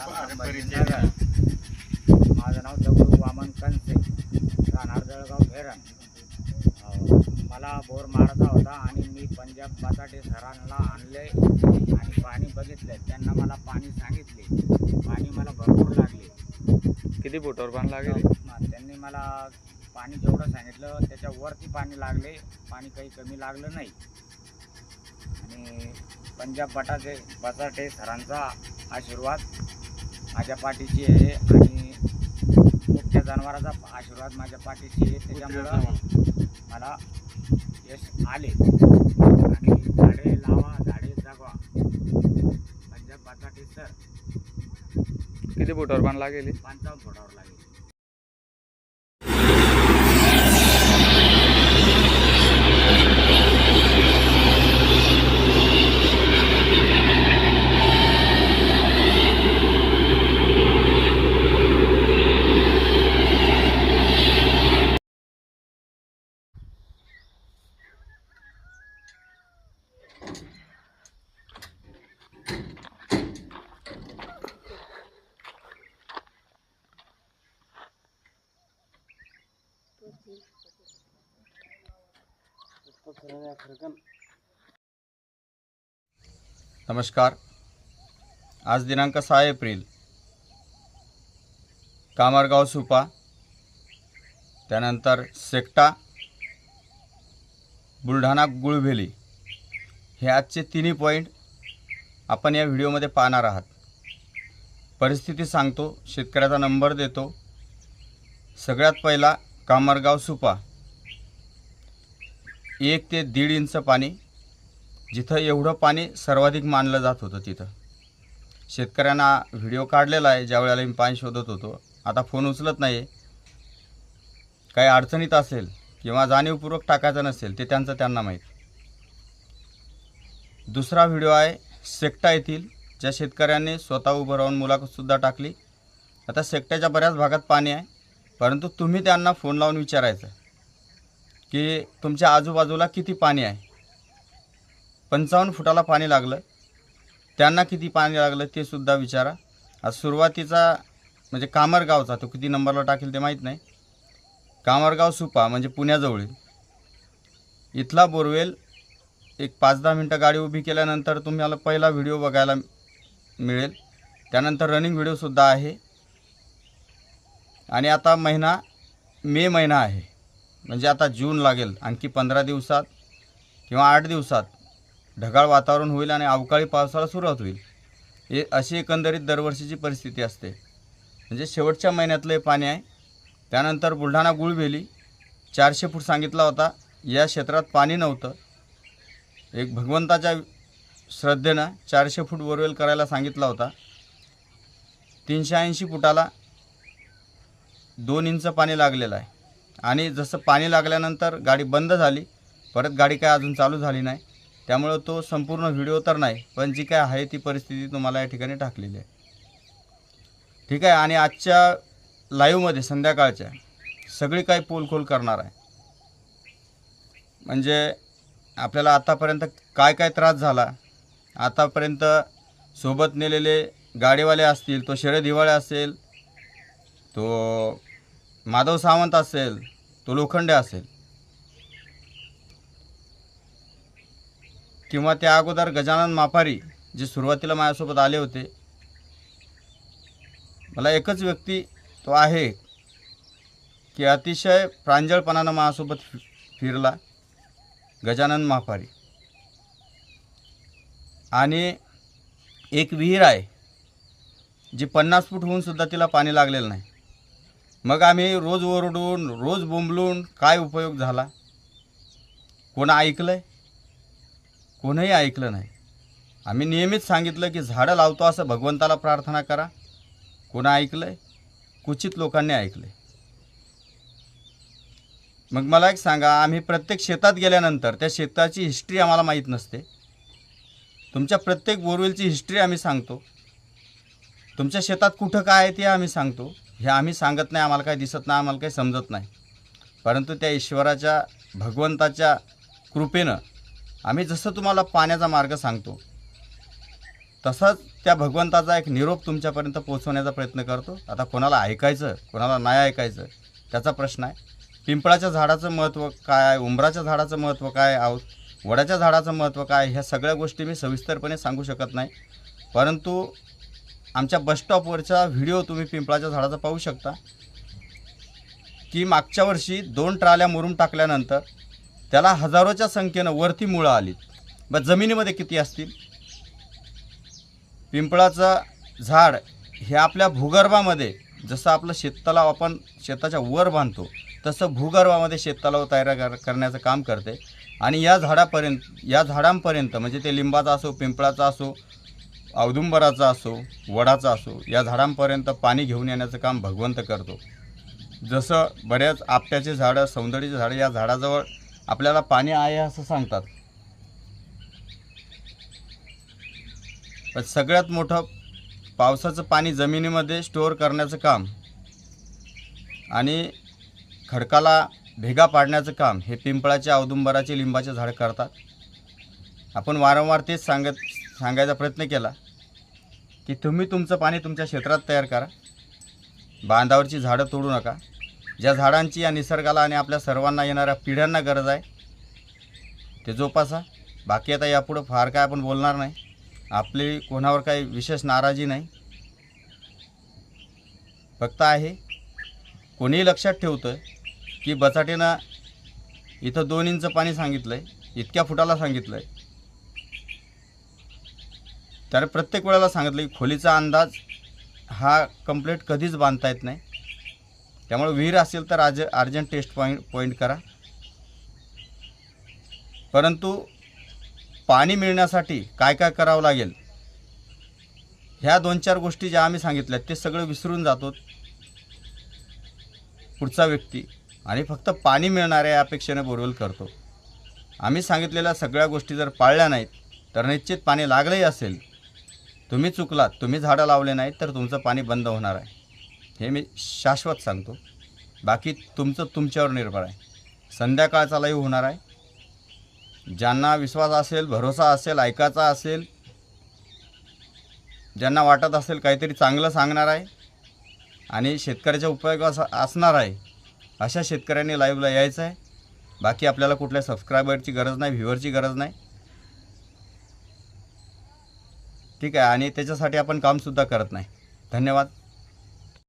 संभाजीनगर. माझं नाव दगडू वामन कंसे, राहणार जळगाव फेरण. मला बोर मारायचा होता आणि मी पंजाब बटाटे सरांना आणले आणि पाणी बघितले. त्यांना मला पाणी सांगितले. पाणी मला भरपूर लागले. किती फुटावर पाणी लागेल? त्यांनी मला पाणी जेवढं सांगितलं त्याच्यावरती पाणी लागले. पाणी काही कमी लागलं नाही. आणि पंजाब बटाटे सरांचा आशीर्वाद माझ्या पाठीशी आहे आणि मुख्य जनावराचा आशीर्वाद माझ्या पाठीशी आहे. त्याच्यामुळं मला यश आले. आणि झाडे लावा, झाडे जगवा. पंजाब बटाटे सर. किती फुटावर पाणी लागेल? 55 फुटावर लागेल. नमस्कार. आज दिनांक 6 एप्रिल. कामरगाव सुपा, त्यानंतर सेक्टा, बुलढाणा गुळभेली हे आजचे तिन्ही पॉईंट आपण या व्हिडिओमध्ये पाहणार आहात. परिस्थिती सांगतो, शेतकऱ्याचा नंबर देतो. सगळ्यात पहिला कामरगाव सुपा, 1 ते 1.5 इंच पाणी. जिथं एवढं पाणी सर्वाधिक मानलं जात होतं तिथं शेतकऱ्यांना व्हिडिओ काढलेला आहे. ज्या वेळेला मी पाणी शोधत होतो, आता फोन उचलत नाही. काही अडचणीत असेल किंवा जाणीवपूर्वक टाकायचं नसेल ते त्यांना माहीत. दुसरा व्हिडिओ आहे सेक्टा येथील, ज्या शेतकऱ्यांनी स्वतः उभं राहून मुलाखतसुद्धा टाकली. आता सेक्टाच्या बऱ्याच भागात पाणी आहे, परंतु तुम्ही त्यांना फोन लावून विचारायचं की तुमच्या आजूबाजूला किती पाणी आहे. 55 फुटाला पाणी लागलं, त्यांना किती पाणी लागलं ते सुद्धा विचारा. आज सुरुवातीचा म्हणजे कामरगावचा, तो किती नंबरला टाकेल ते माहीत नाही. कामरगाव सुपा म्हणजे पुण्याजवळील इथला बोरवेल. एक 5-10 मिनटं गाडी उभी केल्यानंतर तुम्हाला पहिला व्हिडिओ बघायला मिळेल. त्यानंतर रनिंग व्हिडिओसुद्धा आहे. आणि आता मे महिना आहे, म्हणजे आता जून लागेल. आणखी 15 दिवसात किंवा 8 दिवसात ढगाळ वातावरण होईल आणि अवकाळी पावसाळा सुरुवात होईल. हे अशी एकंदरीत दरवर्षीची परिस्थिती असते. म्हणजे शेवटच्या महिन्यातलं हे पाणी आहे. त्यानंतर बुलढाणा गुळभेली 400 फूट सांगितला होता. या क्षेत्रात पाणी नव्हतं. एक भगवंताच्या श्रद्धेनं 400 फूट बोरवेल करायला सांगितला होता. 380 फुटाला 2 इंच पाणी लागलेलं आहे. आणि जसं पाणी लागल्यानंतर गाडी बंद झाली, परत गाडी काय अजून चालू झाली नाही. त्यामुळं तो संपूर्ण व्हिडिओ तर नाही, पण जी काय आहे ती परिस्थिती तुम्हाला या ठिकाणी टाकलेली आहे. ठीक आहे. आणि आजच्या लाईव्हमध्ये संध्याकाळच्या सगळी काही पोलखोल करणार आहे. म्हणजे आपल्याला आतापर्यंत काय काय त्रास झाला, आतापर्यंत सोबत नेलेले गाडीवाले असतील, तो शरद हिवाळे असेल, तो माधव सावंत असेल, तो लोखंडे असेल, किंवा त्या अगोदर गजानन मापारी जे सुरुवातीला माझ्यासोबत आले होते. मला एकच व्यक्ती तो आहे की अतिशय प्रांजळपणानं माझ्यासोबत फिरला, गजानन मापारी. आणि एक विहीर आहे जी 50 फूट होऊनसुद्धा तिला पाणी लागलेलं नाही. मग आम्ही रोज ओरडून, रोज बोंबलून काय उपयोग झाला? कोण ऐकलं आहे? कोणीही ऐकलं नाही. आम्ही नेहमीच सांगितलं की झाडं लावतो असं भगवंताला प्रार्थना करा. कोण ऐकलं आहे? क्वचित लोकांनी ऐकलं. मग मला एक सांगा, आम्ही प्रत्येक शेतात गेल्यानंतर त्या शेताची हिस्ट्री आम्हाला माहीत नसते. तुमच्या प्रत्येक बोरवेलची हिस्ट्री आम्ही सांगतो. तुमच्या शेतात कुठं काय आहे ते आम्ही सांगतो. हे आम्ही सांगत नाही, आम्हाला काही दिसत नाही, आम्हाला काही समजत नाही. परंतु त्या ईश्वराच्या, भगवंताच्या कृपेनं आम्ही जसं तुम्हाला पाण्याचा मार्ग सांगतो तसाच त्या भगवंताचा एक निरोप तुमच्यापर्यंत पोहोचवण्याचा प्रयत्न करतो. आता कोणाला ऐकायचं कोणाला नाही ऐकायचं त्याचा प्रश्न आहे. पिंपळाच्या झाडाचं महत्त्व काय आहे, उंबराच्या झाडाचं महत्त्व काय आहे, वडाच्या झाडाचं महत्त्व काय, ह्या सगळ्या गोष्टी मी सविस्तरपणे सांगू शकत नाही. परंतु आमच्या बसस्टॉपवरचा व्हिडिओ तुम्ही पिंपळाच्या झाडाचा पाहू शकता की मागच्या वर्षी 2 ट्राल्या मुरुम टाकल्यानंतर त्याला हजारोच्या संख्येनं वरती मुळं आलीत. बस जमिनीमध्ये किती असतील. पिंपळाचं झाड हे आपल्या भूगर्भामध्ये जसं आपलं शेततलाव आपण शेताच्या वर बांधतो तसं भूगर्भामध्ये शेततलाव तयार करण्याचं काम करते. आणि या झाडांपर्यंत म्हणजे ते लिंबाचा असो, पिंपळाचा असो, औदुंबराचा असो, वडाचा असो, या झाडांपर्यंत पाणी घेऊन येण्याचं काम भगवंत करतो. जसं बऱ्याच आपट्याचे झाडं, सौंदर्याचे झाडं या झाडाजवळ आपल्याला पाणी आहे असं सांगतात. पण सगळ्यात मोठं पावसाचं पाणी जमिनीमध्ये स्टोअर करण्याचं काम आणि खडकाला भेगा पाडण्याचं काम हे पिंपळाचे, औदुंबराचे, लिंबाचे झाडं करतात. आपण वारंवार तेच सांगायचा प्रयत्न केला की तुम्ही तुमचं पाणी तुमच्या क्षेत्रात तयार करा. बांधावरची झाडं तोडू नका. ज्या झाडांची या निसर्गाला आणि आपल्या सर्वांना येणाऱ्या पिढ्यांना गरज आहे ते जोपासा. बाकी आता यापुढं फार काय आपण बोलणार नाही. आपली कोणावर काही विशेष नाराजी नाही. फक्त आहे कोणीही लक्षात ठेवतं की बचाटेनं इथं 2 इंच पाणी सांगितलं आहे, इतक्या फुटाला सांगितलं आहे. त्याने प्रत्येक वेळेला सांगितलं की खोलीचा अंदाज हा कंप्लीट कधीच बांधता येत नाही. त्यामुळे विहीर असेल तर अर्जंट टेस्ट पॉईंट करा. परंतु पाणी मिळण्यासाठी काय काय करावं लागेल ह्या 2-4 गोष्टी ज्या आम्ही सांगितल्या ते सगळं विसरून जातो पुढचा व्यक्ती आणि फक्त पाणी मिळणाऱ्या अपेक्षेने बोरवेल करतो. आम्ही सांगितलेल्या सगळ्या गोष्टी जर पाळल्या नाहीत तर निश्चित पाणी लागलंही असेल, तुम्ही चुकलात, तुम्ही झाडं लावले नाहीत तर तुमचं पाणी बंद होणार आहे. हे मी शाश्वत सांगतो. बाकी तुमचं तुमच्यावर निर्भर आहे. संध्याकाळचा लाईव्ह होणार आहे. ज्यांना विश्वास असेल, भरोसा असेल, ऐकायचा असेल, ज्यांना वाटत असेल काहीतरी चांगलं सांगणार आहे आणि शेतकऱ्याच्या उपयोगाचा असणार आहे अशा शेतकऱ्यांनी लाईव्हला यायचं आहे. बाकी आपल्याला कुठल्या सबस्क्रायबरची गरज नाही, व्ह्यूअरची गरज नाही. ठीक आहे. आणि त्याच्यासाठी आपण कामसुद्धा करत नाही. धन्यवाद.